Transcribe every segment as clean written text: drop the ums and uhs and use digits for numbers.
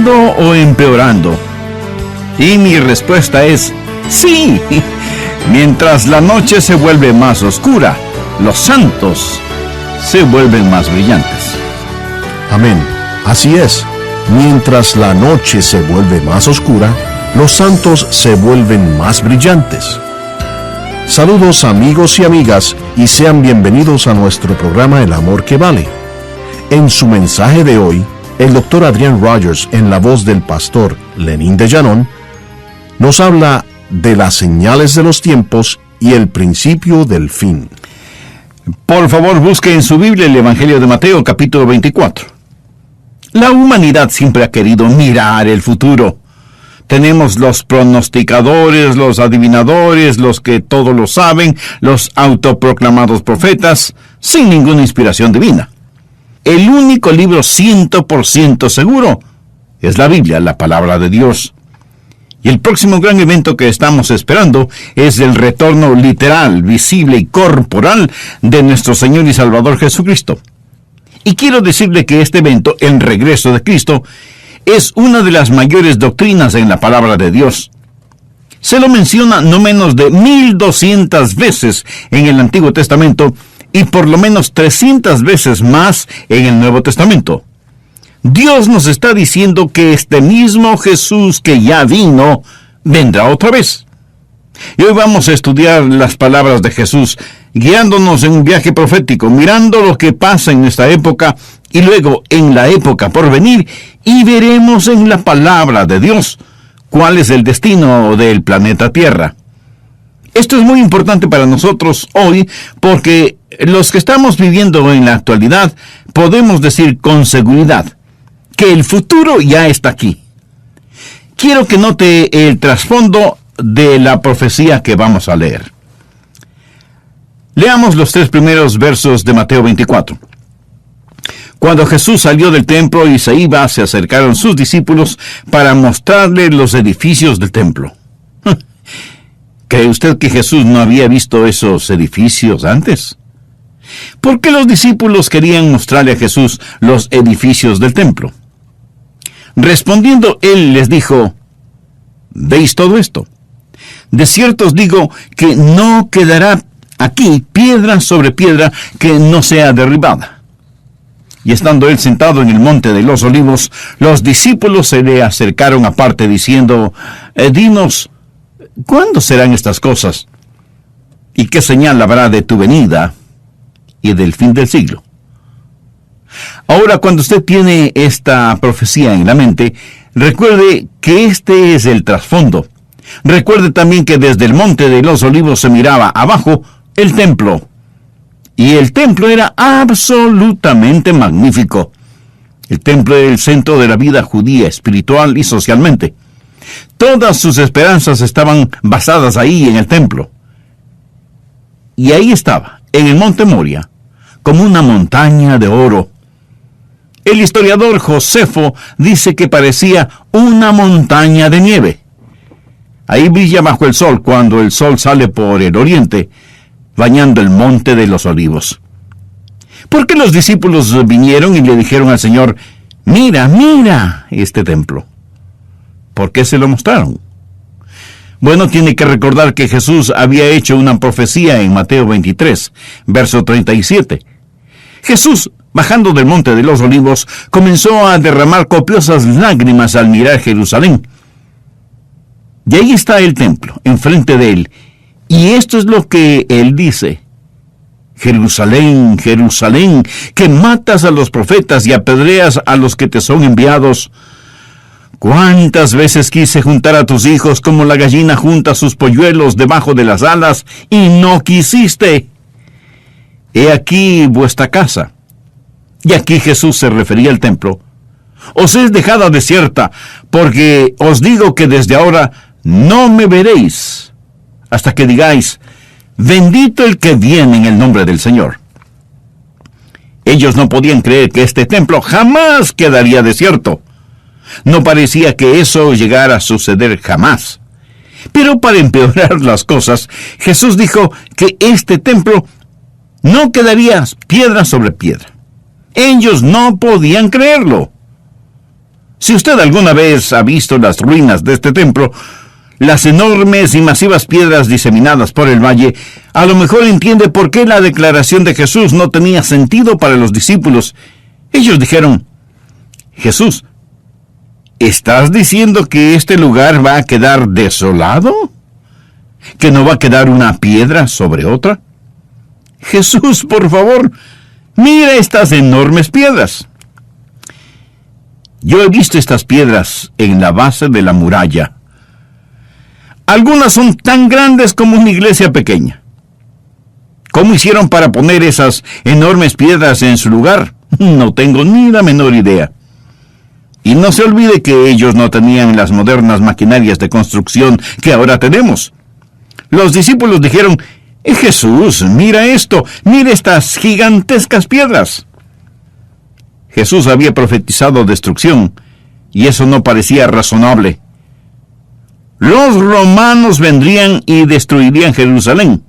mejorando o empeorando? Y mi respuesta es sí. Mientras la noche se vuelve más oscura, los santos se vuelven más brillantes. Amén. Así es. Mientras la noche se vuelve más oscura, los santos se vuelven más brillantes. Saludos amigos y amigas y sean bienvenidos a nuestro programa El Amor que Vale. En su mensaje de hoy, el Dr. Adrian Rogers, en la voz del pastor Lenín de Llanón, nos habla de las señales de los tiempos y el principio del fin. Por favor, busque en su Biblia el Evangelio de Mateo, capítulo 24. La humanidad siempre ha querido mirar el futuro. Tenemos los pronosticadores, los adivinadores, los que todo lo saben, los autoproclamados profetas, sin ninguna inspiración divina. El único libro 100% seguro es la Biblia, la palabra de Dios. Y el próximo gran evento que estamos esperando es el retorno literal, visible y corporal de nuestro Señor y Salvador Jesucristo. Y quiero decirle que este evento, el regreso de Cristo, es una de las mayores doctrinas en la palabra de Dios. Se lo menciona no menos de 1200 veces en el Antiguo Testamento y por lo menos 300 veces más en el Nuevo Testamento. Dios nos está diciendo que este mismo Jesús que ya vino, vendrá otra vez. Y hoy vamos a estudiar las palabras de Jesús, guiándonos en un viaje profético, mirando lo que pasa en esta época y luego en la época por venir, y veremos en la palabra de Dios cuál es el destino del planeta Tierra. Esto es muy importante para nosotros hoy porque los que estamos viviendo en la actualidad podemos decir con seguridad que el futuro ya está aquí. Quiero que note el trasfondo de la profecía que vamos a leer. Leamos los 3 primeros versos de Mateo 24. Cuando Jesús salió del templo y se iba, se acercaron sus discípulos para mostrarle los edificios del templo. ¿Cree usted que Jesús no había visto esos edificios antes? ¿Por qué los discípulos querían mostrarle a Jesús los edificios del templo? Respondiendo, él les dijo: ¿veis todo esto? De cierto os digo que no quedará aquí piedra sobre piedra que no sea derribada. Y estando él sentado en el monte de los Olivos, los discípulos se le acercaron aparte diciendo: dinos, ¿cuándo serán estas cosas? ¿Y qué señal habrá de tu venida y del fin del siglo? Ahora, cuando usted tiene esta profecía en la mente, recuerde que este es el trasfondo. Recuerde también que desde el monte de los Olivos se miraba abajo el templo. Y el templo era absolutamente magnífico. El templo era el centro de la vida judía, espiritual y socialmente. Todas sus esperanzas estaban basadas ahí en el templo. Y ahí estaba, en el monte Moria, como una montaña de oro. El historiador Josefo dice que parecía una montaña de nieve. Ahí brilla bajo el sol cuando el sol sale por el oriente, bañando el monte de los Olivos. ¿Por qué los discípulos vinieron y le dijeron al Señor: mira, mira este templo? ¿Por qué se lo mostraron? Bueno, tiene que recordar que Jesús había hecho una profecía en Mateo 23, verso 37. Jesús, bajando del monte de los Olivos, comenzó a derramar copiosas lágrimas al mirar Jerusalén. Y ahí está el templo, enfrente de él. Y esto es lo que él dice: Jerusalén, Jerusalén, que matas a los profetas y apedreas a los que te son enviados. ¿Cuántas veces quise juntar a tus hijos como la gallina junta sus polluelos debajo de las alas, y no quisiste? He aquí vuestra casa. Y aquí Jesús se refería al templo. Os es dejada desierta, porque os digo que desde ahora no me veréis, hasta que digáis: bendito el que viene en el nombre del Señor. Ellos no podían creer que este templo jamás quedaría desierto. No parecía que eso llegara a suceder jamás. Pero para empeorar las cosas, Jesús dijo que este templo no quedaría piedra sobre piedra. Ellos no podían creerlo. Si usted alguna vez ha visto las ruinas de este templo, las enormes y masivas piedras diseminadas por el valle, a lo mejor entiende por qué la declaración de Jesús no tenía sentido para los discípulos. Ellos dijeron: Jesús, ¿estás diciendo que este lugar va a quedar desolado? ¿Que no va a quedar una piedra sobre otra? Jesús, por favor, mira estas enormes piedras. Yo he visto estas piedras en la base de la muralla. Algunas son tan grandes como una iglesia pequeña. ¿Cómo hicieron para poner esas enormes piedras en su lugar? No tengo ni la menor idea. Y no se olvide que ellos no tenían las modernas maquinarias de construcción que ahora tenemos. Los discípulos dijeron: Jesús, mira esto, mira estas gigantescas piedras. Jesús había profetizado destrucción, y eso no parecía razonable. Los romanos vendrían y destruirían Jerusalén,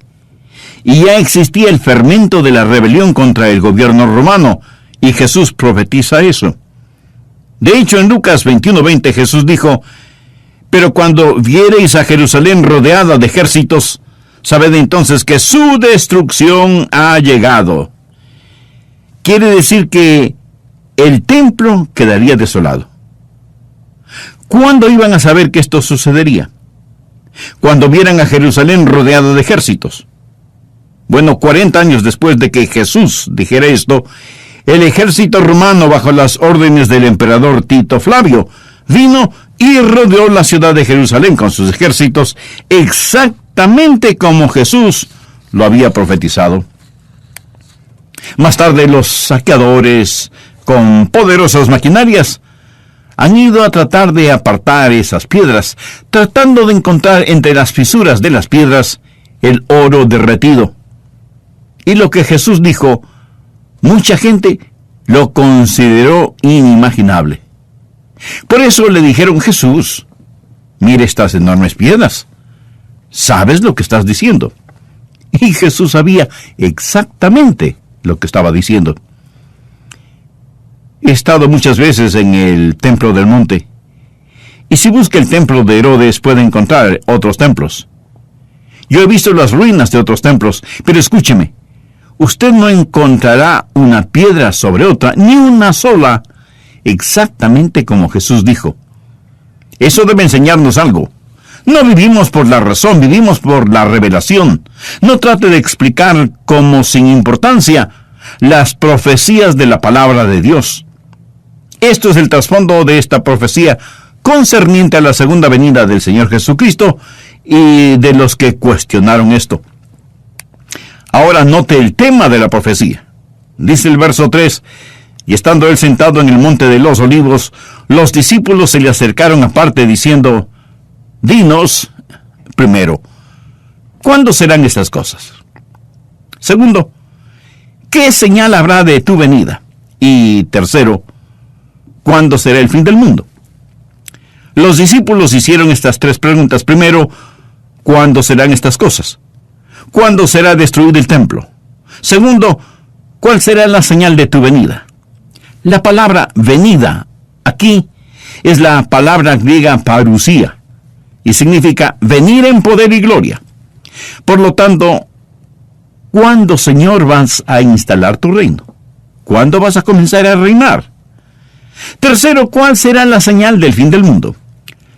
y ya existía el fermento de la rebelión contra el gobierno romano, y Jesús profetiza eso. De hecho, en Lucas 21:20 Jesús dijo: pero cuando viereis a Jerusalén rodeada de ejércitos, sabed entonces que su destrucción ha llegado. Quiere decir que el templo quedaría desolado. ¿Cuándo iban a saber que esto sucedería? Cuando vieran a Jerusalén rodeado de ejércitos. Bueno, 40 años después de que Jesús dijera esto, el ejército romano, bajo las órdenes del emperador Tito Flavio, vino y rodeó la ciudad de Jerusalén con sus ejércitos, exactamente como Jesús lo había profetizado. Más tarde, los saqueadores, con poderosas maquinarias, han ido a tratar de apartar esas piedras, tratando de encontrar entre las fisuras de las piedras el oro derretido. Y lo que Jesús dijo, mucha gente lo consideró inimaginable. Por eso le dijeron: Jesús, mire estas enormes piedras. ¿Sabes lo que estás diciendo? Y Jesús sabía exactamente lo que estaba diciendo. He estado muchas veces en el templo del monte, y si busca el templo de Herodes puede encontrar otros templos. Yo he visto las ruinas de otros templos, pero escúcheme, usted no encontrará una piedra sobre otra, ni una sola, exactamente como Jesús dijo. Eso debe enseñarnos algo. No vivimos por la razón, vivimos por la revelación. No trate de explicar como sin importancia las profecías de la palabra de Dios. Esto es el trasfondo de esta profecía concerniente a la segunda venida del Señor Jesucristo y de los que cuestionaron esto. Ahora note el tema de la profecía. Dice el verso 3: y estando él sentado en el monte de los olivos, los discípulos se le acercaron aparte diciendo: dinos, primero, ¿cuándo serán estas cosas? Segundo, ¿qué señal habrá de tu venida? Y tercero, ¿cuándo será el fin del mundo? Los discípulos hicieron estas tres preguntas. Primero, ¿cuándo serán estas cosas? ¿Cuándo será destruido el templo? Segundo, ¿cuál será la señal de tu venida? La palabra venida aquí es la palabra griega parusía, y significa venir en poder y gloria. Por lo tanto, ¿cuándo, Señor, vas a instalar tu reino? ¿Cuándo vas a comenzar a reinar? Tercero, ¿cuál será la señal del fin del mundo?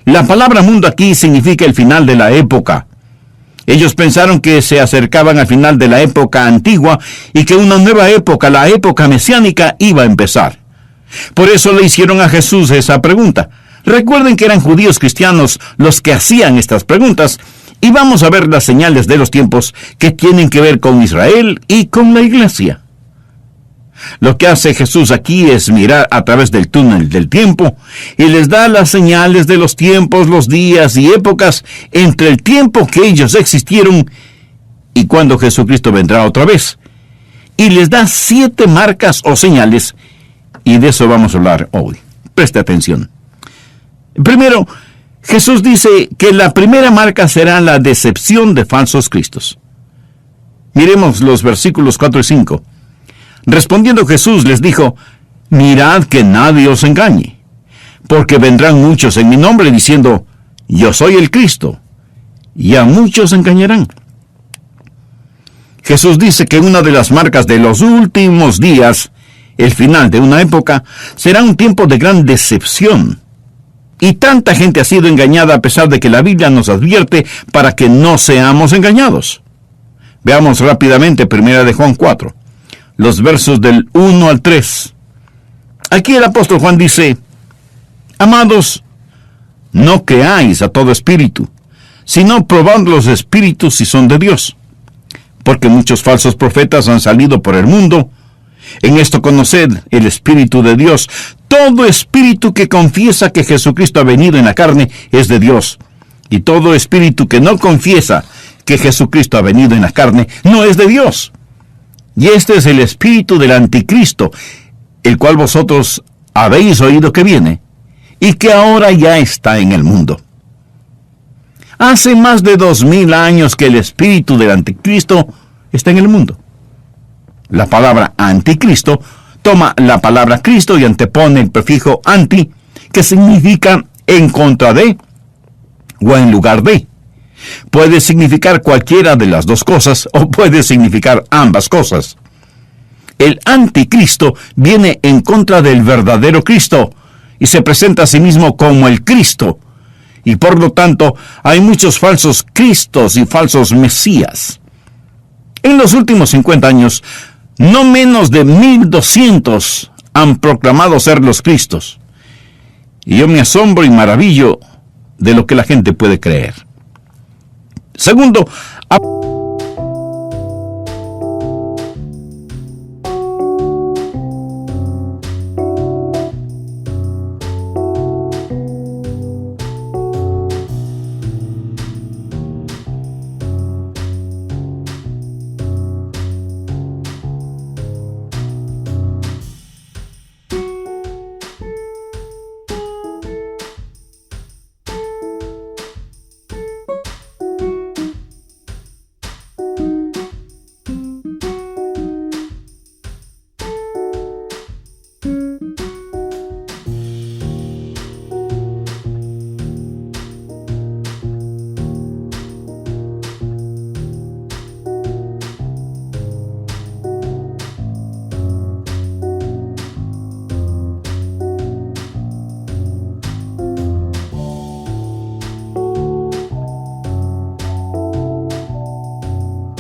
La palabra mundo aquí significa el final de la época. Ellos pensaron que se acercaban al final de la época antigua y que una nueva época, la época mesiánica, iba a empezar. Por eso le hicieron a Jesús esa pregunta. Recuerden que eran judíos cristianos los que hacían estas preguntas, y vamos a ver las señales de los tiempos que tienen que ver con Israel y con la iglesia. Lo que hace Jesús aquí es mirar a través del túnel del tiempo y les da las señales de los tiempos, los días y épocas entre el tiempo que ellos existieron y cuando Jesucristo vendrá otra vez. Y les da 7 marcas o señales, y de eso vamos a hablar hoy. Preste atención. Primero, Jesús dice que la primera marca será la decepción de falsos cristos. Miremos los versículos 4 y 5. Respondiendo Jesús les dijo: mirad que nadie os engañe, porque vendrán muchos en mi nombre diciendo, yo soy el Cristo, y a muchos engañarán. Jesús dice que una de las marcas de los últimos días, el final de una época, será un tiempo de gran decepción. Y tanta gente ha sido engañada a pesar de que la Biblia nos advierte para que no seamos engañados. Veamos rápidamente 1 de Juan 4, los versos del 1 al 3. Aquí el apóstol Juan dice, amados, no creáis a todo espíritu, sino probad los espíritus si son de Dios. Porque muchos falsos profetas han salido por el mundo. En esto conoced el Espíritu de Dios. Todo espíritu que confiesa que Jesucristo ha venido en la carne es de Dios. Y todo espíritu que no confiesa que Jesucristo ha venido en la carne no es de Dios. Y este es el espíritu del anticristo, el cual vosotros habéis oído que viene, y que ahora ya está en el mundo. Hace más de 2000 años que el espíritu del anticristo está en el mundo. La palabra anticristo toma la palabra Cristo y antepone el prefijo anti, que significa en contra de o en lugar de. Puede significar cualquiera de las dos cosas o puede significar ambas cosas. El anticristo viene en contra del verdadero Cristo y se presenta a sí mismo como el Cristo. Y por lo tanto, hay muchos falsos Cristos y falsos Mesías. En los últimos 50 años, no menos de 1200 han proclamado ser los Cristos. Y yo me asombro y maravillo de lo que la gente puede creer. Segundo,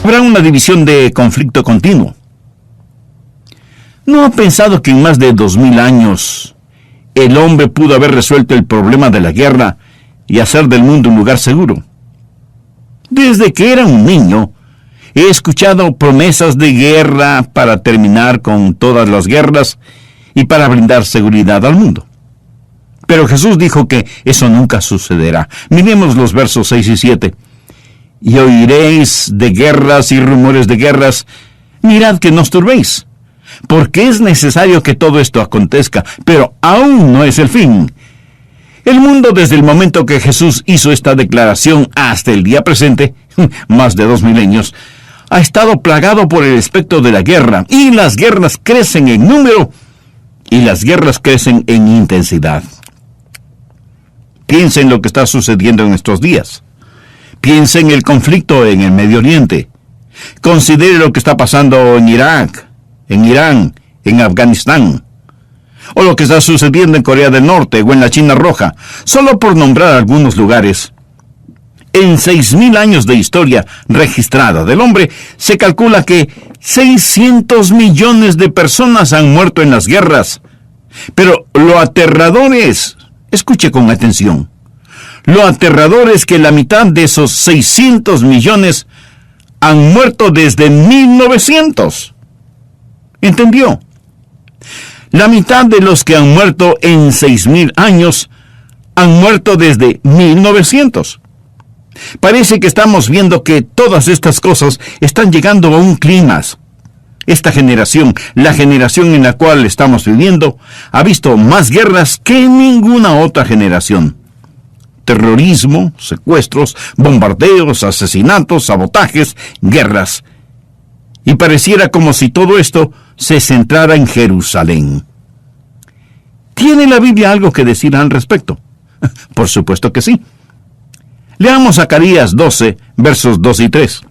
habrá una división de conflicto continuo. ¿No ha pensado que en más de 2000 años el hombre pudo haber resuelto el problema de la guerra y hacer del mundo un lugar seguro? Desde que era un niño, he escuchado promesas de guerra para terminar con todas las guerras y para brindar seguridad al mundo. Pero Jesús dijo que eso nunca sucederá. Miremos los versos 6 y 7. Y oiréis de guerras y rumores de guerras. Mirad que no os turbéis, porque es necesario que todo esto acontezca, pero aún no es el fin. El mundo, desde el momento que Jesús hizo esta declaración hasta el día presente, más de 2 milenios, ha estado plagado por el espectro de la guerra, y las guerras crecen en número, y las guerras crecen en intensidad. Piensa en lo que está sucediendo en estos días. Piensa en el conflicto en el Medio Oriente. Considere lo que está pasando en Irak, en Irán, en Afganistán, o lo que está sucediendo en Corea del Norte o en la China Roja, solo por nombrar algunos lugares. En 6000 años de historia registrada del hombre, se calcula que 600 millones de personas han muerto en las guerras. Pero lo aterrador es, escuche con atención, lo aterrador es que la mitad de esos 600 millones han muerto desde 1900. ¿Entendió? La mitad de los que han muerto en 6000 años han muerto desde 1900. Parece que estamos viendo que todas estas cosas están llegando a un clímax. Esta generación, la generación en la cual estamos viviendo, ha visto más guerras que ninguna otra generación. Terrorismo, secuestros, bombardeos, asesinatos, sabotajes, guerras. Y pareciera como si todo esto se centrara en Jerusalén. ¿Tiene la Biblia algo que decir al respecto? Por supuesto que sí. Leamos Zacarías 12, versos 2 y 3.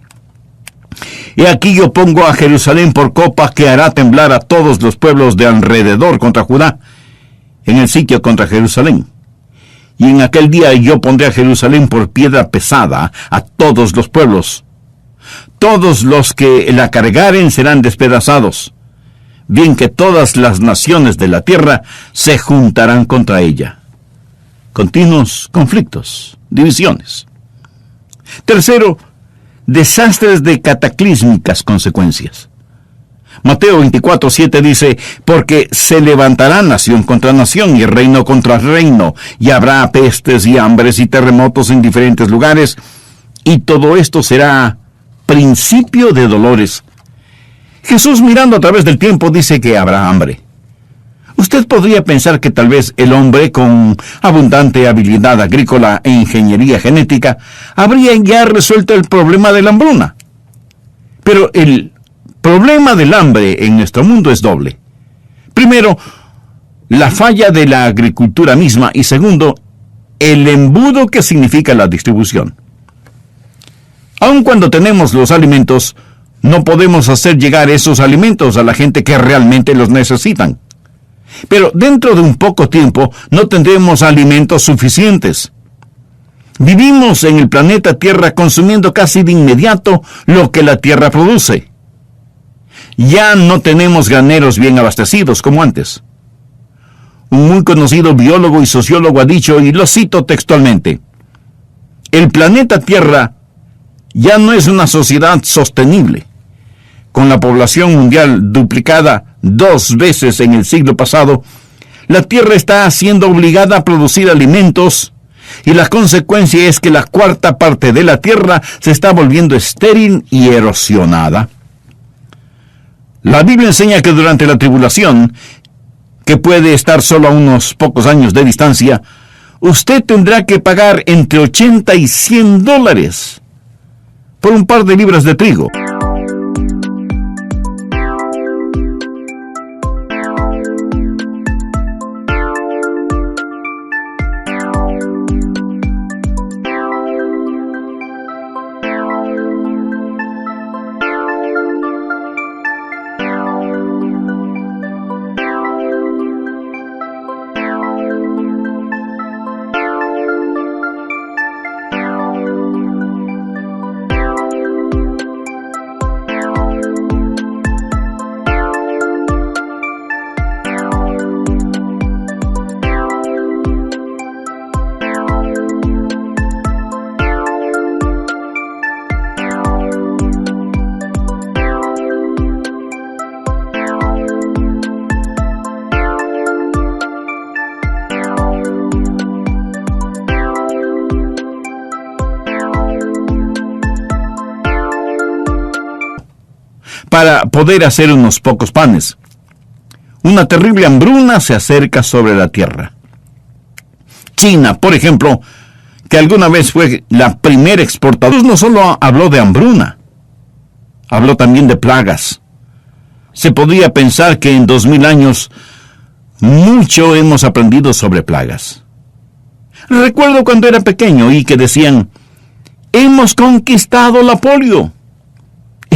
Y aquí yo pongo a Jerusalén por copa que hará temblar a todos los pueblos de alrededor contra Judá, en el sitio contra Jerusalén. Y en aquel día yo pondré a Jerusalén por piedra pesada a todos los pueblos. Todos los que la cargaren serán despedazados, bien que todas las naciones de la tierra se juntarán contra ella. Continuos conflictos, divisiones. Tercero, desastres de cataclísmicas consecuencias. Mateo 24:7 dice, porque se levantará nación contra nación y reino contra reino, y habrá pestes y hambres y terremotos en diferentes lugares, y todo esto será principio de dolores. Jesús, mirando a través del tiempo, dice que habrá hambre. Usted podría pensar que tal vez el hombre con abundante habilidad agrícola e ingeniería genética habría ya resuelto el problema de la hambruna. Pero el problema del hambre en nuestro mundo es doble. Primero, la falla de la agricultura misma, y segundo, el embudo que significa la distribución. Aun cuando tenemos los alimentos, no podemos hacer llegar esos alimentos a la gente que realmente los necesitan. Pero dentro de un poco tiempo no tendremos alimentos suficientes. Vivimos en el planeta Tierra consumiendo casi de inmediato lo que la Tierra produce. Ya no tenemos graneros bien abastecidos como antes. Un muy conocido biólogo y sociólogo ha dicho, y lo cito textualmente, el planeta Tierra ya no es una sociedad sostenible. Con la población mundial duplicada 2 veces en el siglo pasado, la Tierra está siendo obligada a producir alimentos, y la consecuencia es que la 1/4 parte de la Tierra se está volviendo estéril y erosionada. La Biblia enseña que durante la tribulación, que puede estar solo a unos pocos años de distancia, usted tendrá que pagar entre $80 y $100 por un par de libras de trigo. Para poder hacer unos pocos panes. Una terrible hambruna se acerca sobre la tierra. China, por ejemplo, que alguna vez fue la primera exportadora, no solo habló de hambruna, habló también de plagas. Se podría pensar que en 2000 años mucho hemos aprendido sobre plagas. Recuerdo cuando era pequeño y que decían, hemos conquistado la polio.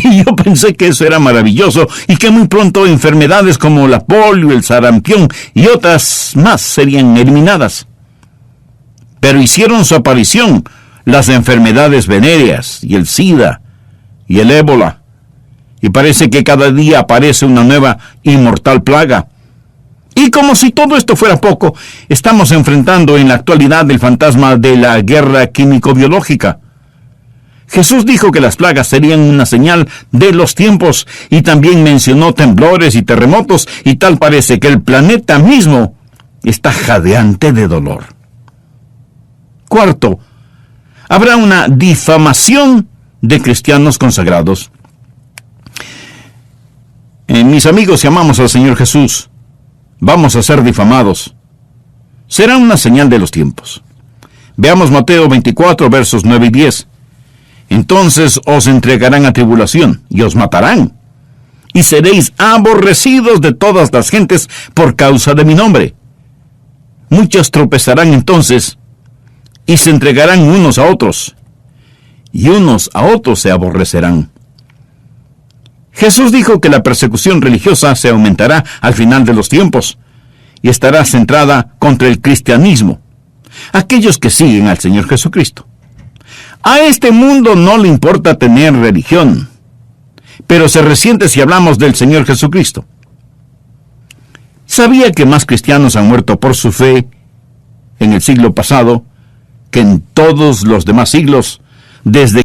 Y yo pensé que eso era maravilloso y que muy pronto enfermedades como la polio, el sarampión y otras más serían eliminadas. Pero hicieron su aparición las enfermedades venéreas y el SIDA y el ébola. Y parece que cada día aparece una nueva y mortal plaga. Y como si todo esto fuera poco, estamos enfrentando en la actualidad el fantasma de la guerra químico-biológica. Jesús dijo que las plagas serían una señal de los tiempos y también mencionó temblores y terremotos, y tal parece que el planeta mismo está jadeante de dolor. Cuarto, habrá una difamación de cristianos consagrados. Mis amigos, si amamos al Señor Jesús, vamos a ser difamados. Será una señal de los tiempos. Veamos Mateo 24, versos 9 y 10. Entonces os entregarán a tribulación y os matarán, y seréis aborrecidos de todas las gentes por causa de mi nombre. Muchos tropezarán entonces y se entregarán unos a otros, y unos a otros se aborrecerán. Jesús dijo que la persecución religiosa se aumentará al final de los tiempos y estará centrada contra el cristianismo, aquellos que siguen al Señor Jesucristo. A este mundo no le importa tener religión, pero se resiente si hablamos del Señor Jesucristo. ¿Sabía que más cristianos han muerto por su fe en el siglo pasado que en todos los demás siglos desde